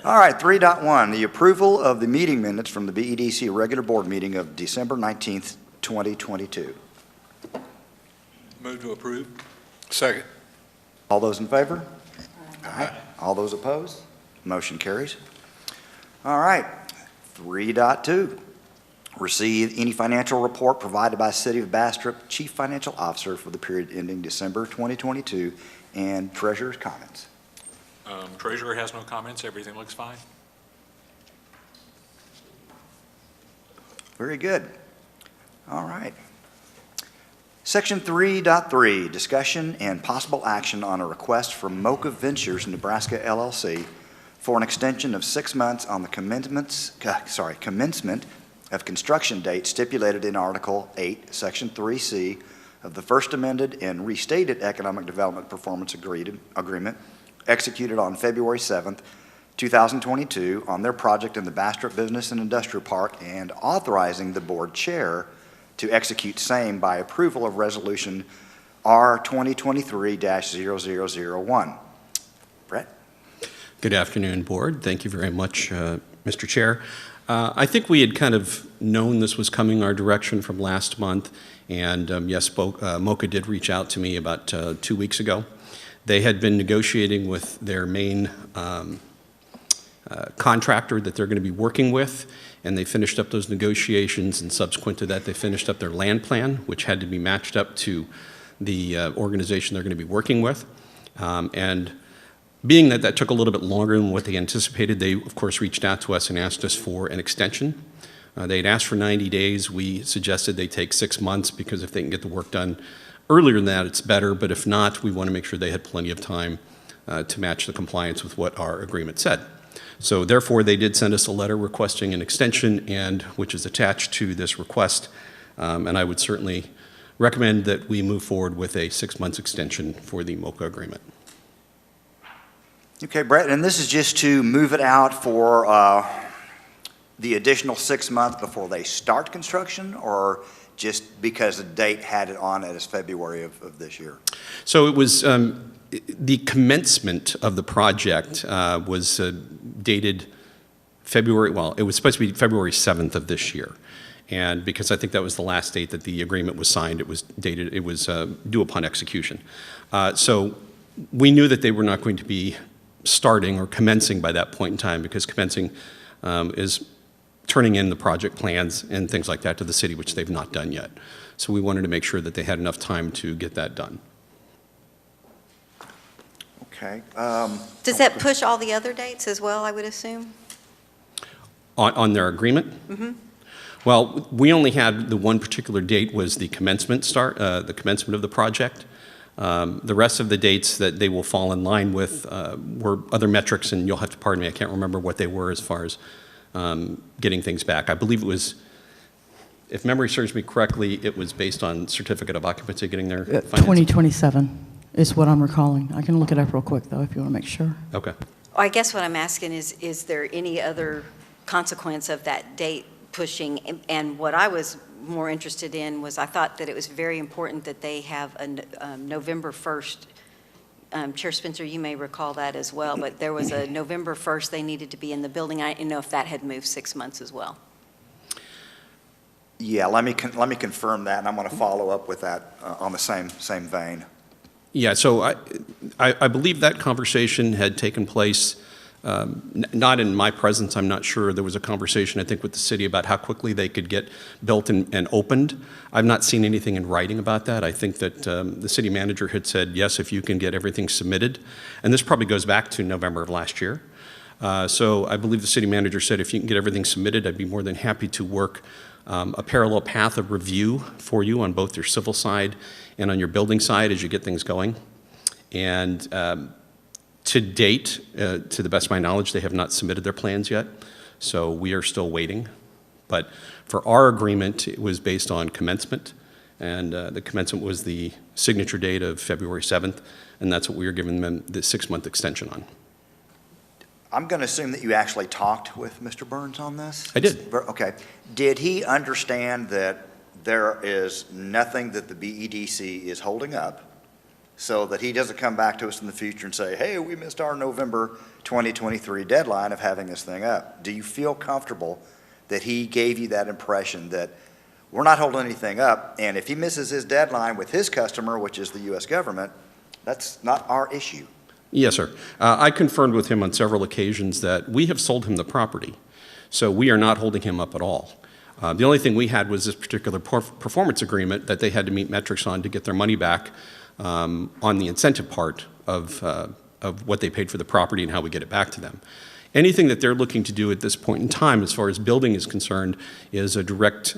All right, 3.1, the approval of the meeting minutes from the BEDC regular board meeting of December 19th, 2022. Move to approve. Second. All those in favor? Aye. All those opposed? Motion carries. All right, 3.2, receive any financial report provided by City of Bastrop Chief Financial Officer for the period ending December 2022 and Treasurer's comments. Treasurer has no comments. Everything looks fine. Very good. All right. Section 3.3, discussion and possible action on a request from Mocha Ventures Nebraska LLC for an extension of 6 months on the commencement of construction date stipulated in Article 8, Section 3C of the First Amended and Restated Economic Development Performance Agreement executed on February 7th, 2022 on their project in the Bastrop Business and Industrial Park, and authorizing the board chair to execute same by approval of Resolution R 2023-0001. Brett? Good afternoon, board. Thank you very much, Mr. Chair. I think we had kind of known this was coming our direction from last month, and yes, Mocha did reach out to me about 2 weeks ago. They had been negotiating with their main contractor that they're going to be working with, and they finished up those negotiations, and subsequent to that, they finished up their land plan, which had to be matched up to the organization they're going to be working with. And being that that took a little bit longer than what they anticipated, they, of course, reached out to us and asked us for an extension. They had asked for 90 days. We suggested they take 6 months because if they can get the work done earlier than that, it's better, but if not, we want to make sure they had plenty of time to match the compliance with what our agreement said. So therefore, they did send us a letter requesting an extension, and which is attached to this request, and I would certainly recommend that we move forward with a 6 months extension for the Mocha agreement. Okay, Brett, and this is just to move it out for the additional 6 months before they start construction, or just because the date had it on it as February of this year? So it was the commencement of the project was dated February, well, it was supposed to be February 7th of this year. And because I think that was the last date that the agreement was signed, it was dated, it was due upon execution. So we knew that they were not going to be starting or commencing by that point in time, because commencing is turning in the project plans and things like that to the city, which they've not done yet. So we wanted to make sure that they had enough time to get that done. Okay. Does that push all the other dates as well, I would assume? On their agreement? Mm-hmm. Well, we only had the one particular date was the commencement the commencement of the project. The rest of the dates that they will fall in line with were other metrics, and you'll have to pardon me, I can't remember what they were as far as getting things back. I believe it was, if memory serves me correctly, it was based on certificate of occupancy getting their financing. 2027 is what I'm recalling. I can look it up real quick, though, if you want to make sure. Okay. I guess what I'm asking is there any other consequence of that date pushing? And what I was more interested in was I thought that it was very important that they have a November 1st. Chair Spencer, you may recall that as well, but there was a November 1st they needed to be in the building. I didn't know if that had moved 6 months as well. Yeah, let me confirm that, and I'm going to follow up with that on the same vein. Yeah, so I believe that conversation had taken place, not in my presence, I'm not sure. There was a conversation, I think, with the city about how quickly they could get built and opened. I've not seen anything in writing about that. I think that the city manager had said, yes, if you can get everything submitted. And this probably goes back to November of last year. So I believe the city manager said, if you can get everything submitted, I'd be more than happy to work a parallel path of review for you on both your civil side and on your building side as you get things going. And to date, to the best of my knowledge, they have not submitted their plans yet, so we are still waiting. But for our agreement, it was based on commencement, and the commencement was the signature date of February 7th, and that's what we were giving them the 6 month extension on. I'm going to assume that you actually talked with Mr. Burns on this? I did. Okay. Did he understand that there is nothing that the BEDC is holding up, so that he doesn't come back to us in the future and say, hey, we missed our November 2023 deadline of having this thing up. Do you feel comfortable that he gave you that impression that we're not holding anything up, and if he misses his deadline with his customer, which is the U.S. government, that's not our issue? Yes, sir. I confirmed with him on several occasions that we have sold him the property, so we are not holding him up at all. The only thing we had was this particular performance agreement that they had to meet metrics on to get their money back on the incentive part of what they paid for the property and how we get it back to them. Anything that they're looking to do at this point in time, as far as building is concerned, is a direct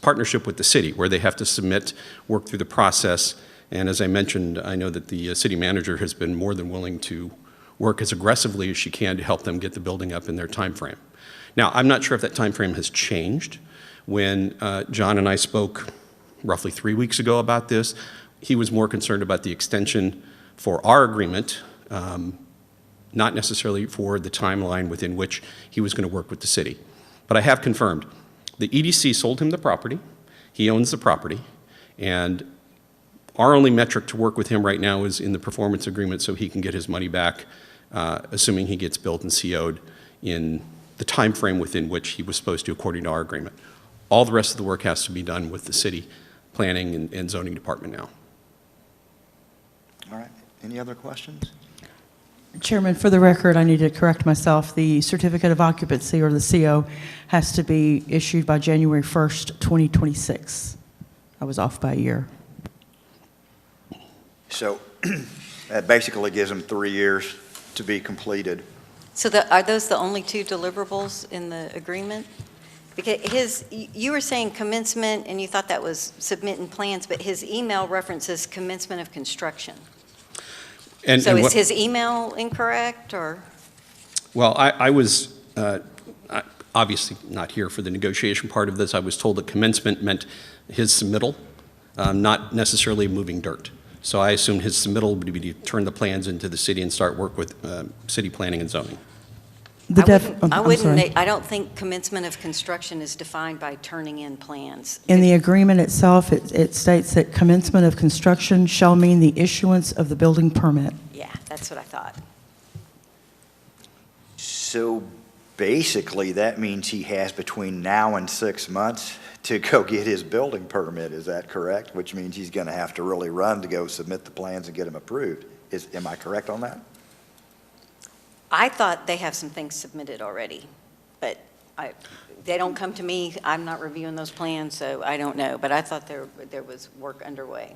partnership with the city, where they have to submit, work through the process. And as I mentioned, I know that the city manager has been more than willing to work as aggressively as she can to help them get the building up in their time frame. Now, I'm not sure if that time frame has changed. When John and I spoke roughly 3 weeks ago about this, he was more concerned about the extension for our agreement, not necessarily for the timeline within which he was going to work with the city. But I have confirmed, the EDC sold him the property, he owns the property, and our only metric to work with him right now is in the performance agreement so he can get his money back, assuming he gets built and CO'd in the time frame within which he was supposed to according to our agreement. All the rest of the work has to be done with the city planning and zoning department now. All right, any other questions? Chairman, for the record, I need to correct myself. The certificate of occupancy, or the CO, has to be issued by January 1st, 2026. I was off by a year. So that basically gives them 3 years to be completed. So are those the only two deliverables in the agreement? Because you were saying commencement, and you thought that was submitting plans, but his email references commencement of construction. So is his email incorrect, or? Well, I was obviously not here for the negotiation part of this. I was told that commencement meant his submittal, not necessarily moving dirt. So I assumed his submittal would be to turn the plans into the city and start work with city planning and zoning. I don't think commencement of construction is defined by turning in plans. In the agreement itself, it states that commencement of construction shall mean the issuance of the building permit. Yeah, that's what I thought. So basically, that means he has between now and 6 months to go get his building permit, is that correct? Which means he's going to have to really run to go submit the plans and get them approved. Am I correct on that? I thought they have some things submitted already, but they don't come to me. I'm not reviewing those plans, so I don't know. But I thought there was work underway.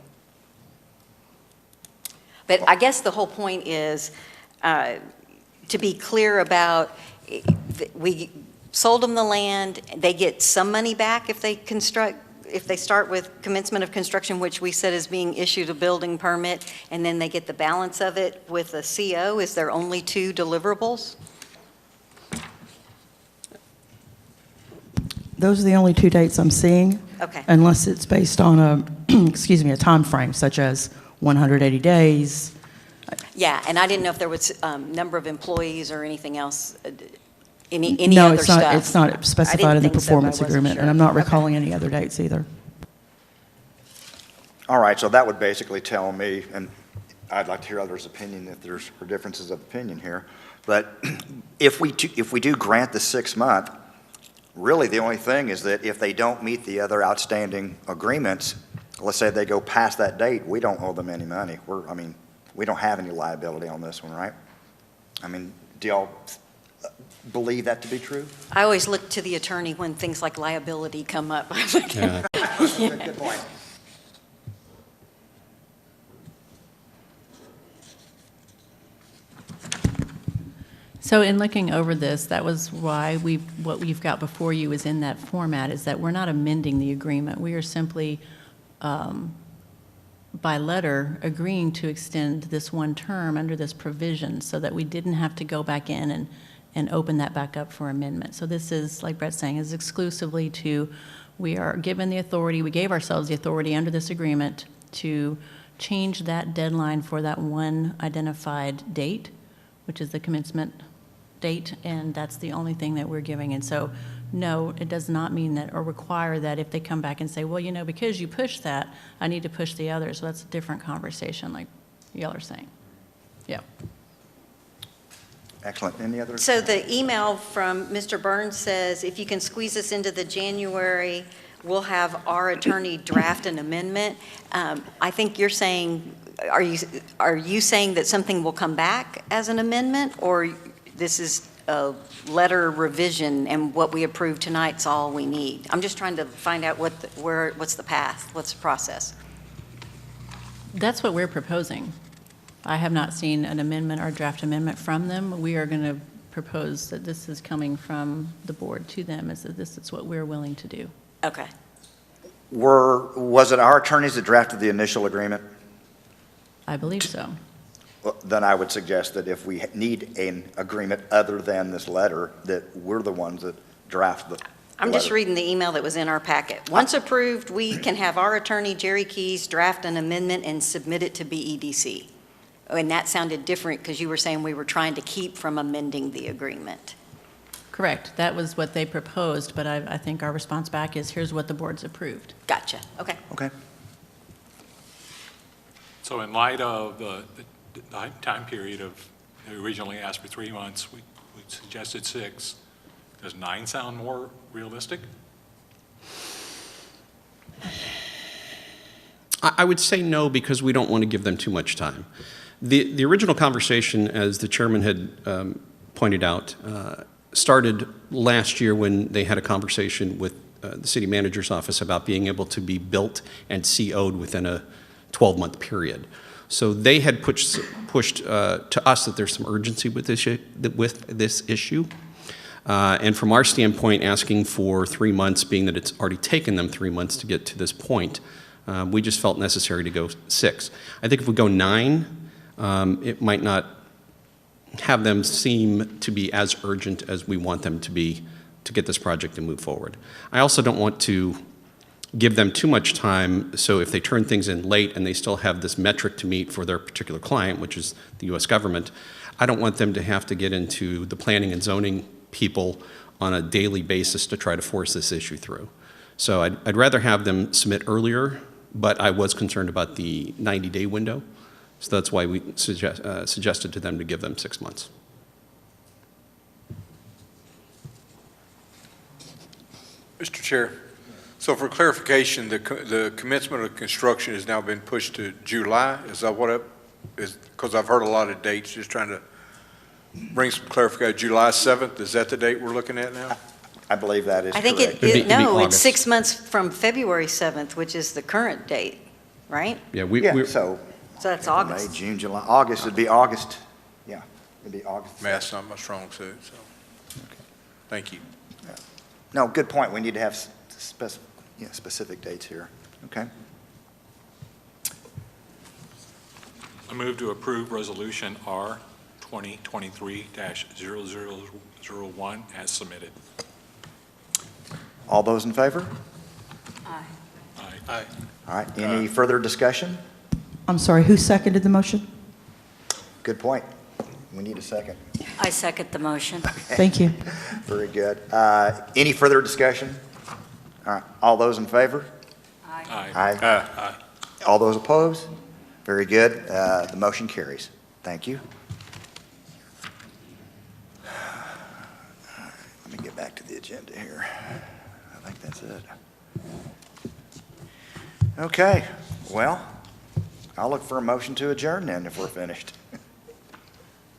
But I guess the whole point is to be clear about, we sold them the land. They get some money back if they start with commencement of construction, which we said is being issued a building permit, and then they get the balance of it with a CO. Is there only two deliverables? Those are the only two dates I'm seeing. Okay. Unless it's based on a time frame, such as 180 days. Yeah, and I didn't know if there was number of employees or anything else, any No, other it's not, stuff. it's not specified in the think so, but I performance wasn't agreement, sure. and I'm not Okay. recalling any other dates either. All right, so that would basically tell me, and I'd like to hear others' opinion if there's differences of opinion here, but if we do grant the 6 month, really the only thing is that if they don't meet the other outstanding agreements, let's say they go past that date, we don't owe them any money. We don't have any liability on this one, right? I mean, do y'all believe that to be true? I always look to the attorney when things like liability come up. Yeah. Good point. So in looking over this, that was why what we've got before you is in that format, is that we're not amending the agreement. We are simply, by letter, agreeing to extend this one term under this provision so that we didn't have to go back in and open that back up for amendment. So this is, like Brett's saying, is exclusively to, we are given the authority, we gave ourselves the authority under this agreement to change that deadline for that one identified date, which is the commencement date, and that's the only thing that we're giving. And so No, it does not mean that or require that if they come back and say, well, you know, because you pushed that, I need to push the others. So that's a different conversation, like y'all are saying. Yeah. Excellent. Any other? So the email from Mr. Burns says, if you can squeeze us into the January, we'll have our attorney draft an amendment. I think you're saying, are you saying that something will come back as an amendment, or this is a letter revision and what we approve tonight's all we need? I'm just trying to find out what's the path, what's the process? That's what we're proposing. I have not seen an amendment or draft amendment from them. We are going to propose that this is coming from the board to them, is that this is what we're willing to do. Okay. Was it our attorneys that drafted the initial agreement? I believe so. Well, then I would suggest that if we need an agreement other than this letter, that we're the ones that draft the I'm just letter. reading the email that was in our packet. Once approved, we can have our attorney, Jerry Keys, draft an amendment and submit it to BEDC. And that sounded different because you were saying we were trying to keep from amending the agreement. Correct. That was what they proposed, but I think our response back is, here's what the board's approved. Gotcha. Okay. Okay. So in light of the time period of, we originally asked for 3 months, we suggested 6. Does 9 sound more realistic? I would say no, because we don't want to give them too much time. The original conversation, as the chairman had pointed out, started last year when they had a conversation with the city manager's office about being able to be built and CO'd within a 12-month period. So they had pushed to us that there's some urgency with this issue. And from our standpoint, asking for 3 months, being that it's already taken them 3 months to get to this point, we just felt necessary to go 6. I think if we go 9, it might not have them seem to be as urgent as we want them to be to get this project and move forward. I also don't want to give them too much time, so if they turn things in late and they still have this metric to meet for their particular client, which is the U.S. government, I don't want them to have to get into the planning and zoning people on a daily basis to try to force this issue through. So I'd rather have them submit earlier, but I was concerned about the 90-day window. So that's why we suggested to them to give them 6 months. Mr. Chair, so for clarification, the commencement of construction has now been pushed to July? Is that what it is? Because I've heard a lot of dates, just trying to bring some clarification. July 7th, is that the date we're looking at now? I believe that is I think correct. It'd be no, it's August. 6 months from February 7th, which is the current date, right? Yeah, So So that's May, August. June, July, August, it'd be August. Yeah, it'd be August. Math's not my strong suit, so, thank you. No, good point. We need to have specific dates here. Okay. I move to approve Resolution R 2023-0001 as submitted. All those in favor? Aye. Aye. All right, any further discussion? I'm sorry, who seconded the motion? Good point. We need a second. I second the motion. Thank you. Very good. Any further discussion? All right, all those in favor? Aye. Aye. All those opposed? Very good. The motion carries. Thank you. Let me get back to the agenda here. I think that's it. Okay, well, I'll look for a motion to adjourn then if we're finished.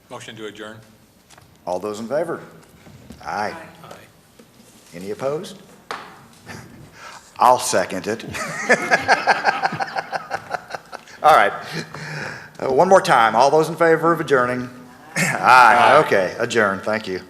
Motion to adjourn? All those in favor? Aye. Aye. Any opposed? I'll second it. All right. One more time. All those in favor of adjourning? Aye. Okay, adjourn. Thank you.